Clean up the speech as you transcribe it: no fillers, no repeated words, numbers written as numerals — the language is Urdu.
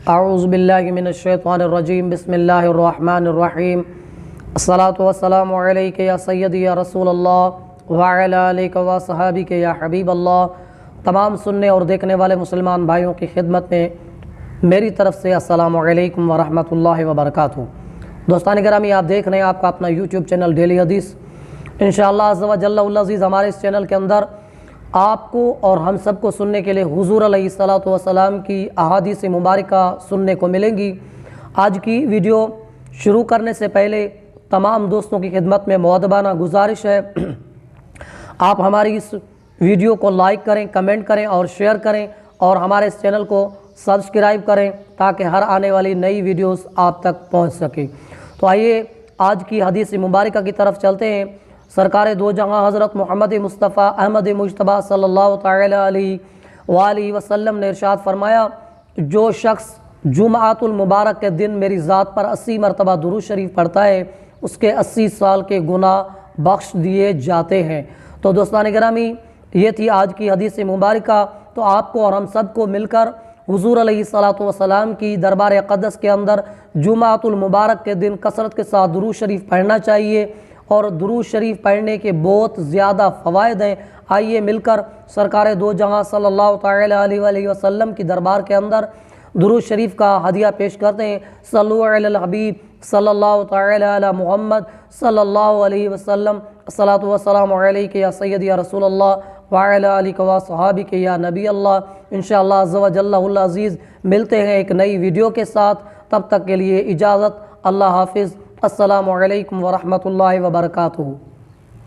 اعوذ باللہ من الشیطان الرجیم بسم اللہ الرحمن الرحیم الصلاۃ والسلام علیک یا سیدی یا رسول اللہ وعلی آلک و صحابک یا حبیب اللہ۔ تمام سننے اور دیکھنے والے مسلمان بھائیوں کی خدمت میں میری طرف سے السلام علیکم ورحمۃ اللہ وبرکاتہ۔ دوستان گرامی، آپ دیکھ رہے ہیں آپ کا اپنا یوٹیوب چینل ڈیلی حدیث۔ انشاءاللہ عز و جل العزیز ہمارے اس چینل کے اندر آپ کو اور ہم سب کو سننے کے لیے حضور علیہ الصلوۃ والسلام کی احادیث مبارکہ سننے کو ملیں گی۔ آج کی ویڈیو شروع کرنے سے پہلے تمام دوستوں کی خدمت میں مؤدبانہ گزارش ہے، آپ ہماری اس ویڈیو کو لائک کریں، کمنٹ کریں اور شیئر کریں، اور ہمارے اس چینل کو سبسکرائب کریں تاکہ ہر آنے والی نئی ویڈیوز آپ تک پہنچ سکیں۔ تو آئیے آج کی حدیث مبارکہ کی طرف چلتے ہیں۔ سرکار دو جہاں حضرت محمد مصطفیٰ احمد مجتبیٰ صلی اللہ تعالی علیہ وآلہ وسلم نے ارشاد فرمایا، جو شخص جمعۃ المبارک کے دن میری ذات پر 80 مرتبہ درود شریف پڑھتا ہے اس کے 80 سال کے گناہ بخش دیے جاتے ہیں۔ تو دوستان گرامی، یہ تھی آج کی حدیث مبارکہ۔ تو آپ کو اور ہم سب کو مل کر حضور علیہ الصلوۃ والسلام کی دربار اقدس کے اندر جمعۃ المبارک کے دن کثرت کے ساتھ درود شریف پڑھنا چاہیے، اور درود شریف پڑھنے کے بہت زیادہ فوائد ہیں۔ آئیے مل کر سرکار دو جہاں صلی اللہ تعالی علیہ وآلہ وسلم کی دربار کے اندر درود شریف کا ہدیہ پیش کرتے ہیں۔ صلو علی الحبیب صلی اللہ تعالی علی محمد صلی اللہ علیہ وسلم، الصلاۃ والسلام علیک یا سیدی یا رسول اللہ وعلی آلک و صحابک یا نبی اللہ۔ انشاءاللہ عز و جل العزیز ملتے ہیں ایک نئی ویڈیو کے ساتھ، تب تک کے لیے اجازت، اللہ حافظ، السلام علیکم ورحمۃ اللہ وبرکاتہ۔